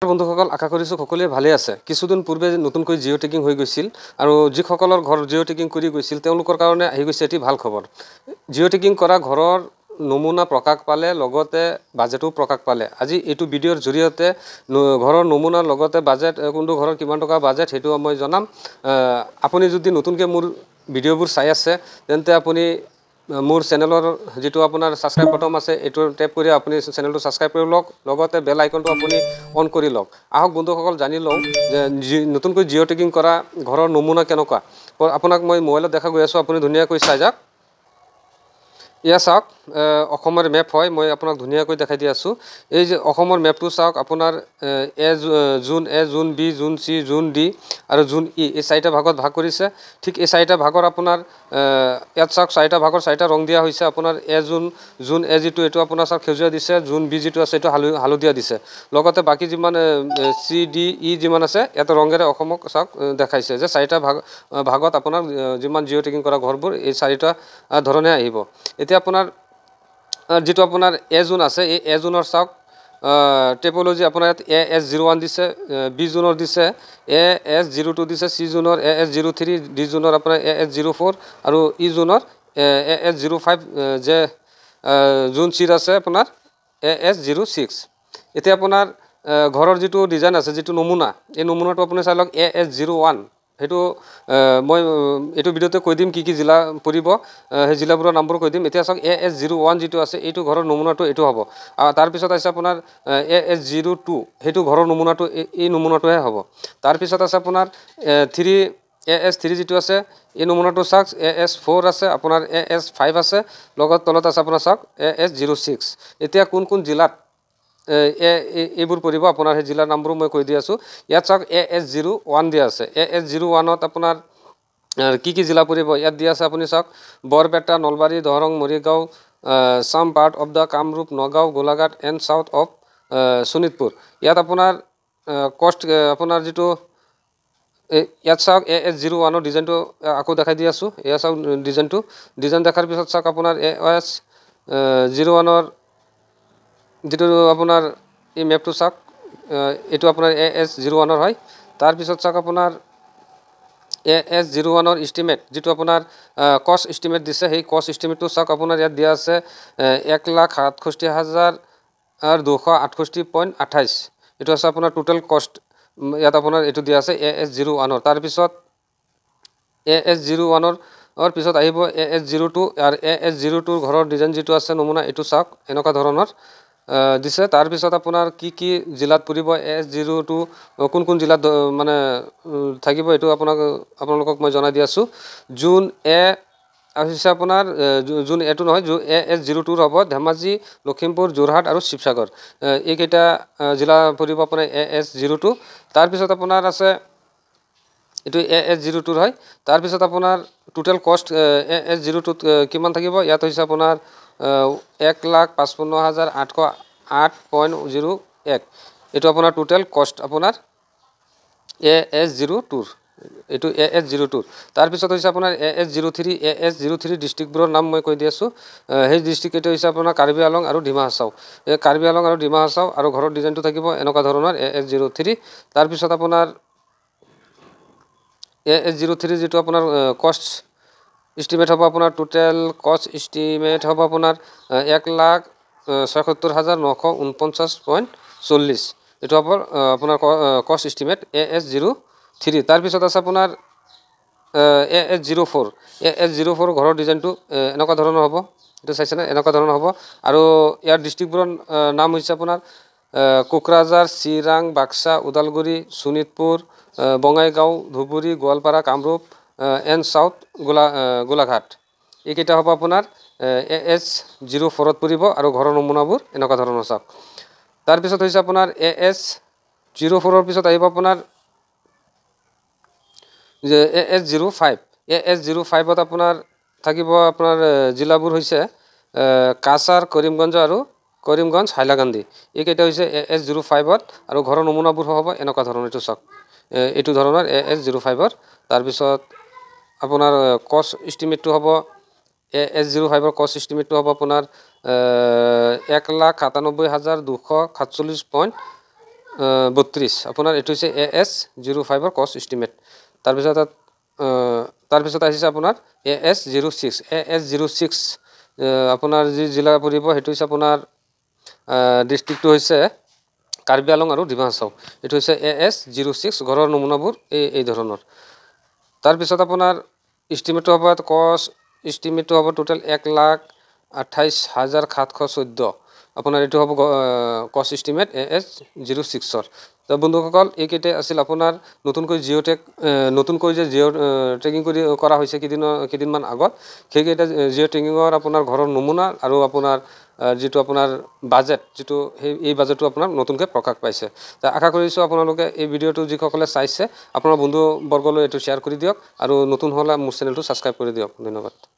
বন্ধুসকল আশা কৰিছোঁ সকলোৱে ভালে আছে। কিছুদিন পূৰ্বে নতুনকৈ জিঅ' টেকিং হৈ গৈছিল আৰু যিসকলৰ ঘৰ জিঅ' টেকিং কৰি গৈছিল তেওঁলোকৰ কাৰণে আহি গৈছে এটি ভাল খবৰ। জিঅ' টেকিং কৰা ঘৰৰ নমুনা প্ৰকাশ পালে, লগতে বাজেটো প্ৰকাশ পালে। আজি এইটো ভিডিঅ'ৰ জৰিয়তে ঘৰৰ নমুনাৰ লগতে বাজেট, কোনটো ঘৰৰ কিমান টকা বাজেট সেইটো মই জনাম। আপুনি যদি নতুনকৈ মোৰ ভিডিঅ'বোৰ চাই আছে তেন্তে আপুনি মোৰ চেনেলৰ যেটো আপোনাৰ সাবস্ক্ৰাইব বাটন আছে এটো টেপ কৰি আপুনি চেনেলটো সাবস্ক্ৰাইব কৰি লওক, লগতে বেল আইকনটো আপুনি অন কৰি লওক। আহক বন্ধুসকল জানি লওঁ যে নতুনকৈ জিঅ' টেকিং কৰা ঘৰৰ নমুনা কেনেকুৱা। আপোনাক মই মোবাইলত দেখা গৈ আছোঁ, আপুনি ধুনীয়াকৈ চাই যাওক। ইয়া চাওক, অসমৰ মেপ হয়, মই আপোনাক ধুনীয়াকৈ দেখাই দি আছোঁ। এই যে অসমৰ মেপটো চাওক, আপোনাৰ জোন এ, জোন বি, জোন চি, জোন ডি আৰু জোন ই, এই চাৰিটা ভাগত ভাগ কৰিছে। ঠিক এই চাৰিটা ভাগৰ আপোনাৰ ইয়াত চাওক চাৰিটা ভাগৰ চাৰিটা ৰং দিয়া হৈছে। আপোনাৰ জোন এ যিটো এইটো আপোনাৰ চাওক সেউজীয়া দিছে, জোন বি যিটো আছে এইটো হালধীয়া দিছে। লগতে বাকী যিমান চি ডি ই যিমান আছে ইয়াত ৰঙেৰে অসমক চাওক দেখাইছে যে চাৰিটা ভাগত আপোনাৰ যিমান জিঅ' টেকিং কৰা ঘৰবোৰ এই চাৰিটা ধৰণে আহিব। এতিয়া আপোনাৰ যেটো আপোনাৰ এ জোন আছে, এই এ জোনৰ চাওক টেপোলজি আপোনাৰ ইয়াত AS01 দিছে, বি জোনৰ দিছে AS02 দিছে, চি জোনৰ AS03, ডি জোনৰ আপোনাৰ AS04 আৰু ই জোনৰ AS05, যে জোন চিৰ আছে আপোনাৰ AS06। এতিয়া আপোনাৰ ঘৰৰ যেটো ডিজাইন আছে, যেটো নমুনা, এই নমুনাটো আপুনি চাই লওক AS01। সেইটো মই এইটো ভিডিঅ'তে কৈ দিম কি কি জিলা পৰিব, সেই জিলাবোৰৰ নামবোৰ কৈ দিম। এতিয়া চাওক AS01 যেটো আছে এইটো ঘৰৰ নমুনাটো এইটো হ'ব। তাৰপিছত আছে আপোনাৰ AS02, সেইটো ঘৰৰ নমুনাটো এই নমুনাটোহে হ'ব। তাৰপিছত আছে আপোনাৰ AS3 যেটো আছে এই নমুনাটো চাওক, AS4 আছে, আপোনাৰ AS5 আছে, লগত তলত আছে আপোনাৰ চাওক AS06। এতিয়া কোন কোন জিলাত এইবোৰ পৰিব আপোনাৰ সেই জিলাৰ নামবোৰ মই কৈ দি আছোঁ। ইয়াত চাওক AS01 দিয়া আছে। AS01ত আপোনাৰ কি কি জিলা পৰিব ইয়াত দিয়া আছে। আপুনি চাওক Barpeta, Nalbari, Darrang, Morigaon, some part of the Kamrup, Nagaon, Golaghat and south of Sonitpur. ইয়াত আপোনাৰ কষ্ট আপোনাৰ যেটো ইয়াত চাওক AS01ৰ ডিজাইনটো আকৌ দেখাই দি আছোঁ। এয়া চাওক ডিজাইন দেখাৰ পিছত চাওক আপোনাৰ AS01ৰ যেটো আপোনাৰ এই মেপটো চাওক, এইটো আপোনাৰ AS01ৰ হয়। তাৰপিছত চাওক আপোনাৰ AS01ৰ ইষ্টিমেট, যেটো আপোনাৰ কষ্ট ইষ্টিমেট দিছে, সেই কষ্ট ইষ্টিমেটটো চাওক আপোনাৰ ইয়াত দিয়া আছে 1,67,268.28। এইটো আছে আপোনাৰ টোটেল কষ্ট, ইয়াত আপোনাৰ এইটো দিয়া আছে AS01ৰ। তাৰপিছত AS01ৰ পিছত আহিব AS02, আৰু AS02ৰ ঘৰৰ ডিজাইন যেটো আছে নমুনা এইটো চাওক এনেকুৱা ধৰণৰ দিছে। তাৰপিছত আপোনাৰ কি কি জিলাত পৰিব AS02, কোন কোন জিলাত মানে থাকিব এইটো আপোনালোকক মই জনাই দি আছোঁ। জোন এ হৈছে আপোনাৰ জোন এটো নহয়, AS02ৰ হ'ব ধেমাজি, লখিমপুৰ, যোৰহাট আৰু শিৱসাগৰ। এইকেইটা জিলা পৰিব আপোনাৰ AS02। তাৰপিছত আপোনাৰ আছে এইটো AS02ৰ হয়। তাৰপিছত আপোনাৰ টোটেল কষ্ট AS02ত কিমান থাকিব, ইয়াত হৈছে আপোনাৰ 1,55,808.01। এইটো আপোনাৰ টোটেল কষ্ট আপোনাৰ AS02ৰ, এইটো AS02ৰ। তাৰপিছত হৈছে আপোনাৰ AS03 ডিষ্ট্ৰিক্টবোৰৰ নাম মই কৈ দি আছোঁ। সেই ডিষ্ট্ৰিক্ট হৈছে আপোনাৰ কাৰ্বি আংলং আৰু ডিমা হাছাও। এই কাৰ্বি আংলং আৰু ডিমা হাছাও আৰু ঘৰৰ ডিজাইনটো থাকিব এনেকুৱা ধৰণৰ AS03। তাৰপিছত আপোনাৰ AS03 যেটো আপোনাৰ কষ্ট ইষ্টিমেট হ'ব, আপোনাৰ টোটেল কষ্ট ইষ্টিমেট হ'ব আপোনাৰ 1,76,949.40। এইটো হ'ব আপোনাৰ কষ্ট ইষ্টিমেট AS03। তাৰপিছত আছে আপোনাৰ AS04 ঘৰৰ ডিজাইনটো এনেকুৱা ধৰণৰ হ'ব, এইটো চাইছেনে এনেকুৱা ধৰণৰ হ'ব। আৰু ইয়াৰ ডিষ্ট্ৰিক্টবোৰৰ নাম হৈছে আপোনাৰ কোকৰাঝাৰ, চিৰাং, বাক্সা, ওদালগুৰি, শোণিতপুৰ, বঙাইগাঁও, ধুবুৰী, গোৱালপাৰা, কামৰূপ এণ্ড চাউথ গোলাঘাট। এইকেইটা হ'ব আপোনাৰ AS04ত পৰিব আৰু ঘৰৰ নমুনাবোৰ এনেকুৱা ধৰণৰ চাওক। তাৰপিছত হৈছে আপোনাৰ AS04ৰ পিছত আহিব আপোনাৰ AS05ত আপোনাৰ থাকিব আপোনাৰ জিলাবোৰ হৈছে কাছাৰ, কৰিমগঞ্জ, হাইলাকান্দি। এইকেইটা হৈছে AS05ত আৰু ঘৰৰ নমুনাবোৰ হ'ব এনেকুৱা ধৰণৰ। এইটো চাওক এইটো ধৰণৰ AS05ৰ। তাৰপিছত আপোনাৰ কষ্ট ইষ্টিমেটটো হ'ব AS05ৰ কষ্ট ইষ্টিমেটটো হ'ব আপোনাৰ 1,97,247.00 32 আপোনাৰ এইটো হৈছে AS05ৰ কষ্ট ইষ্টিমেট তাৰপিছত আহিছে আপোনাৰ AS06 আপোনাৰ যি জিলা পৰিব সেইটো হৈছে আপোনাৰ ডিষ্ট্ৰিক্টটো হৈছে কাৰ্বি আলং আৰু ডিমা হাছাও এইটো হৈছে AS06 ঘৰৰ নমুনাবোৰ এই ধৰণৰ তাৰপিছত আপোনাৰ ইষ্টিমেটটো হ'ব কষ্ট ইষ্টিমেটটো হ'ব টোটেল 1,28,714 আপোনাৰ এইটো হ'ব কষ্ট ইষ্টিমেট AS06ৰ তো বন্ধুসকল এইকেইটা আছিল আপোনাৰ নতুনকৈ নতুনকৈ যে জিঅ' ট্ৰেকিং কৰা হৈছে কেইদিনমান আগত সেইকেইটা জিঅ' ট্ৰেকিঙৰ আপোনাৰ ঘৰৰ নমুনা আৰু আপোনাৰ যিটো আপোনাৰ বাজেট এই বাজেটটো আপোনাৰ নতুনকৈ প্ৰকাশ পাইছে তো আশা কৰিছোঁ আপোনালোকে এই ভিডিঅ'টো যিসকলে চাইছে আপোনাৰ বন্ধুবৰ্গলৈ এইটো শ্বেয়াৰ কৰি দিয়ক আৰু নতুন হ'লে মোৰ চেনেলটো ছাবস্ক্ৰাইব কৰি দিয়ক ধন্যবাদ